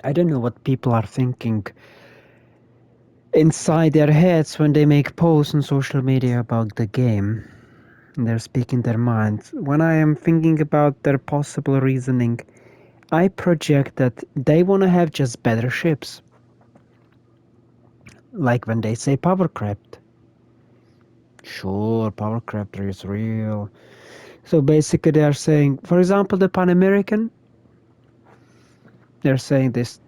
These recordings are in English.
I don't know what people are thinking inside their heads when they make posts on social media about the game. They're speaking their minds. When I am thinking about their possible reasoning, I project that they want to have just better ships. Like when they say power craft. Sure, power crafter is real. So basically they are saying, for example, the Pan American, they're saying these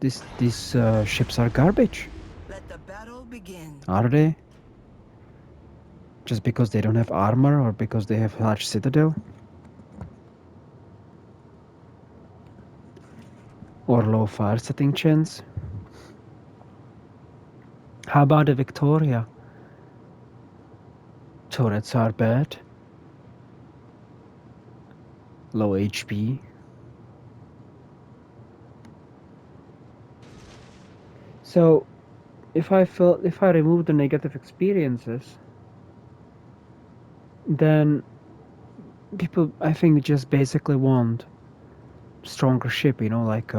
ships are garbage. Let the battle begin. Are they? Just because they don't have armor or because they have large citadel? Or low fire setting chance? How about the Victoria? Turrets are bad. Low HP. So if I remove the negative experiences, then people I think just basically want stronger ship, you know, like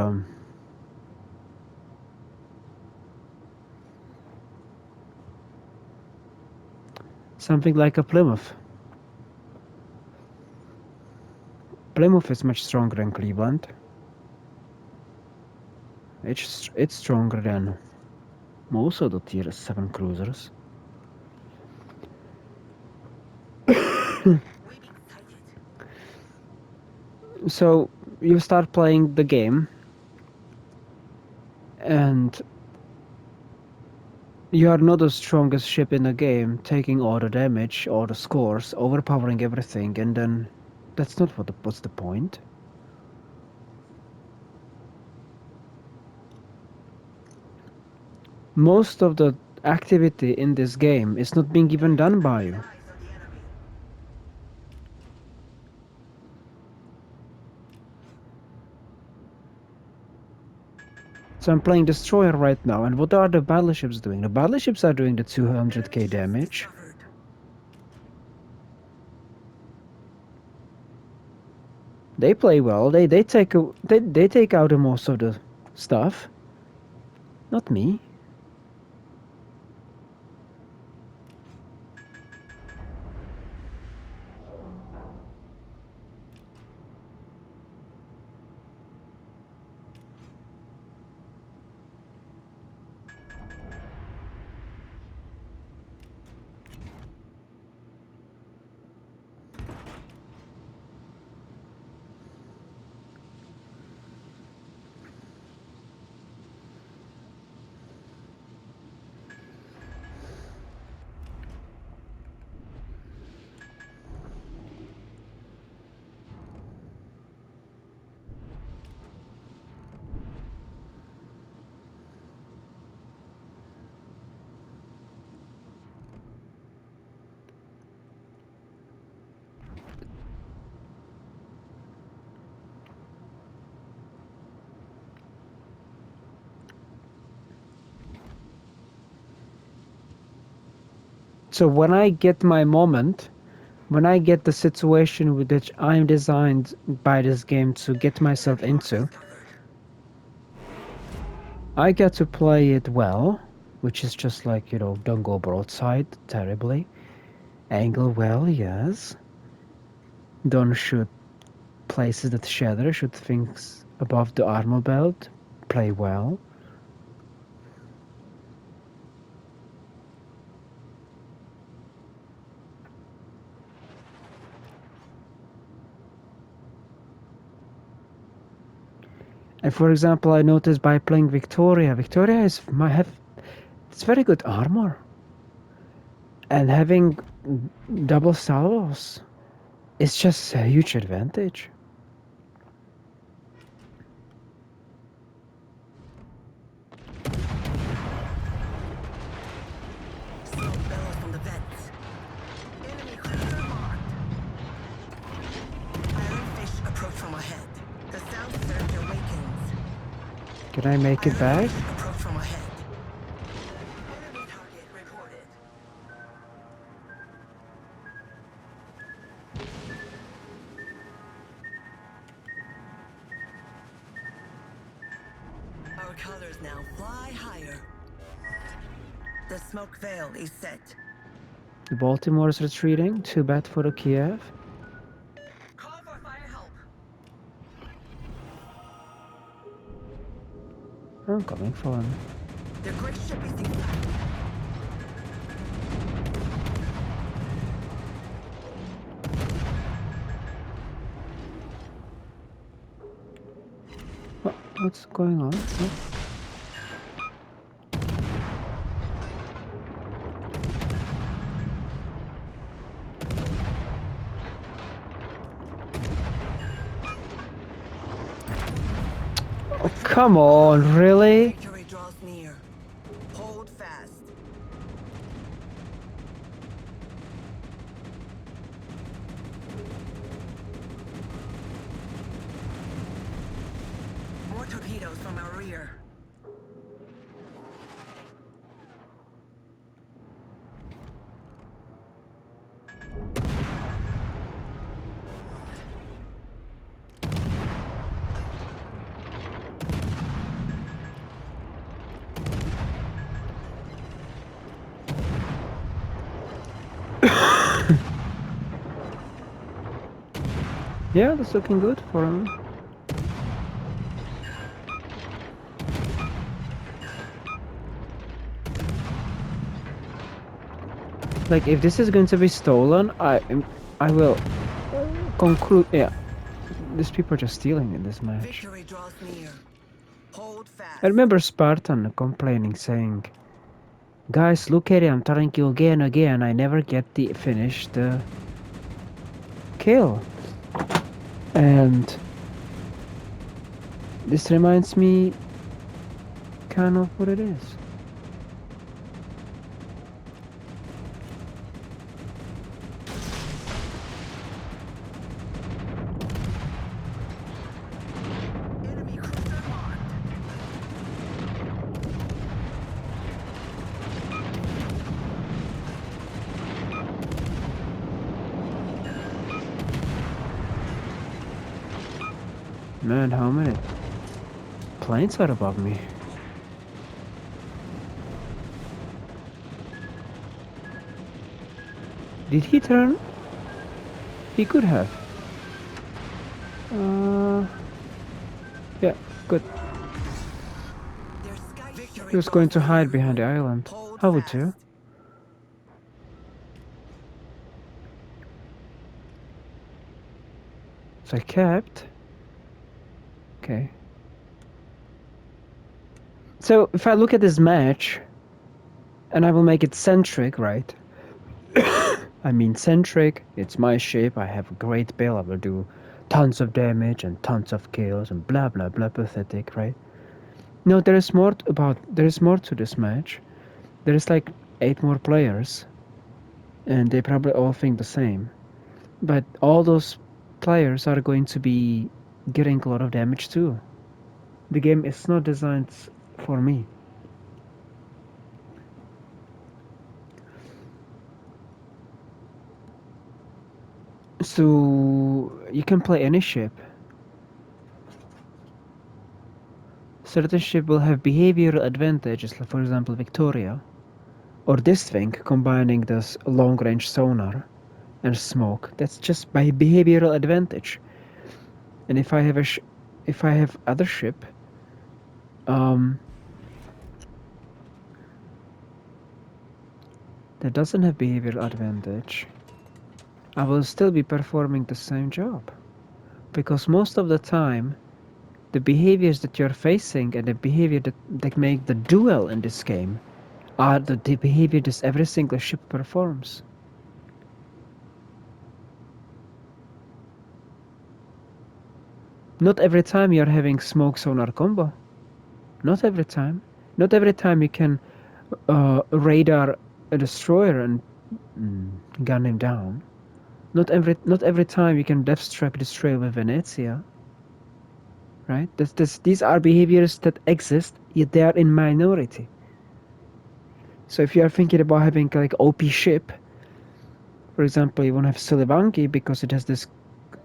something like a Plymouth. Plymouth is much stronger than Cleveland. It's stronger than most of the tier 7 cruisers. So you start playing the game and you are not the strongest ship in the game, taking all the damage, all the scores, overpowering everything, and then that's not what's the point. Most of the activity in this game is not being even done by you. So I'm playing Destroyer right now, and what are the battleships doing? The battleships are doing the 200k damage. They play well. They take out most of the stuff. Not me. So when I get my moment, when I get the situation which I'm designed by this game to get myself into, I get to play it well, which is just like, you know, don't go broadside terribly. Angle well, yes. Don't shoot places that shatter, shoot things above the armor belt. Play well. And for example, I noticed by playing Victoria, Victoria it's very good armor. And having double salvos is just a huge advantage. Can I make it back? colors now fly higher. The smoke veil is set. Baltimore is retreating. Too bad for the Kiev. Call for fire help. I'm coming for him. The great ship is inside. What's going on? What? Oh, come on, really? Victory draws near. Hold fast. More torpedoes from our rear. Yeah, that's looking good for him. Like, if this is going to be stolen, I will conclude. Yeah, these people are just stealing in this match. Victory draws near. Hold fast. I remember Spartan complaining, saying, "Guys, look at it! I'm telling you again, again. I never get the finish the kill." And this reminds me kind of what it is. Enemy cruiser marked. Man, how many planes are above me? Did he turn? He could have. Yeah, good. Their sky victory He was going to draws hide near. behind the island. Hold I would fast. too. So I kept. Okay. So if I look at this match, and I will make it centric, right? I mean centric, it's my ship, I have a great build, I will do tons of damage and tons of kills and blah blah blah pathetic, right? No, there is more to this match. There is like 8 more players, and they probably all think the same. But all those players are going to be getting a lot of damage too. The game is not designed for me. So you can play any ship. Certain ship will have behavioral advantages, like for example Victoria, or this thing combining this long-range sonar and smoke. That's just by behavioral advantage. And if I have if I have other ship, that doesn't have behavioral advantage, I will still be performing the same job, because most of the time, the behaviors that you're facing and the behavior that make the duel in this game are the behavior that every single ship performs. Not every time you're having smoke sonar combo. Not every time. Not every time you can radar a destroyer and gun him down. Not every time you can death strike destroyer with Venezia. Right? These are behaviors that exist, yet they are in minority. So if you are thinking about having like OP ship, for example, you want to have Silivangi because it has this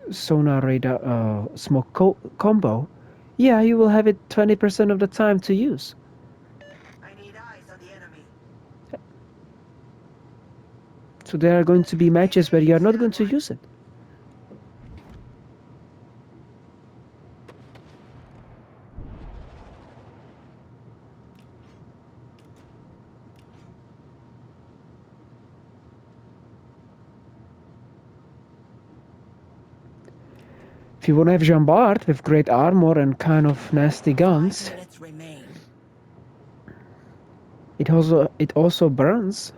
sonar radar smoke combo, Yeah, you will have it 20% of the time to use. I need eyes on the enemy. So there are going to be matches where you are not going to use it. If you want to have Jean Bart with great armor and kind of nasty 5 guns, minutes remain. it also burns.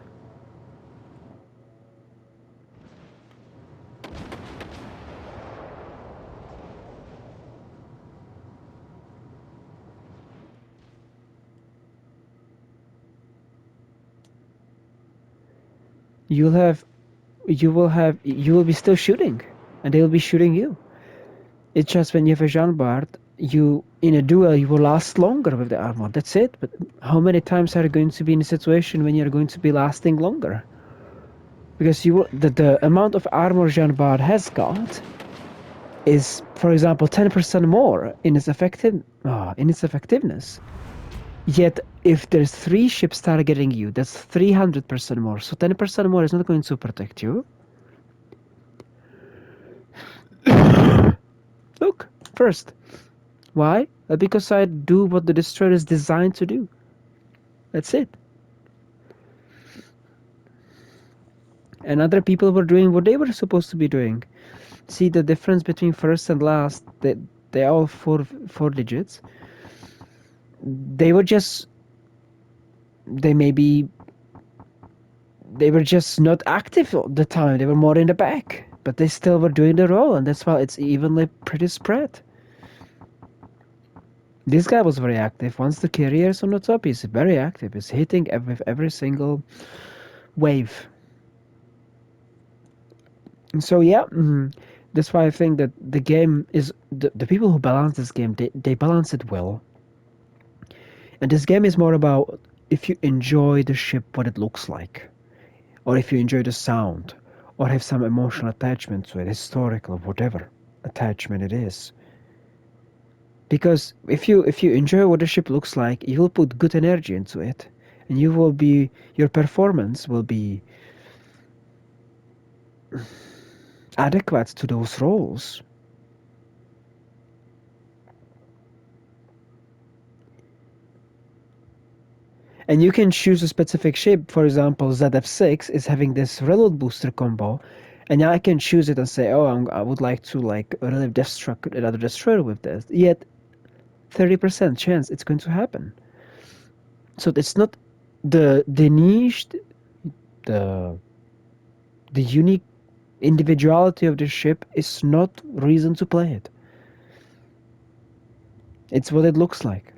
You will be still shooting, and they will be shooting you. It's just when you have a Jean Bart, you in a duel you will last longer with the armor. That's it. But how many times are you going to be in a situation when you're going to be lasting longer? Because the amount of armor Jean Bart has got is, for example, 10% more in its effectiveness. Yet, if there's 3 ships targeting you, that's 300% more. So 10% more is not going to protect you. Look, first. Why? Because I do what the destroyer is designed to do. That's it. And other people were doing what they were supposed to be doing. See the difference between first and last? They all four digits. They were just they maybe they were just not active all the time. They were more in the back, but they still were doing the role, and that's why it's evenly pretty spread. This guy was very active. Once the carrier's on the top, he's very active. He's hitting every single wave. And so yeah, that's why I think that the game is the people who balance this game, they balance it well. And this game is more about if you enjoy the ship, what it looks like, or if you enjoy the sound, or have some emotional attachment to it, historical, whatever attachment it is. Because if you enjoy what the ship looks like, you will put good energy into it, and your performance will be adequate to those roles. And you can choose a specific ship. For example, ZF6 is having this reload booster combo, and I can choose it and say, oh, I would like to like relive Deathstroke, another destroyer with this. Yet 30% chance it's going to happen. So it's not the niche, the the unique individuality of the ship is not reason to play it. It's what it looks like.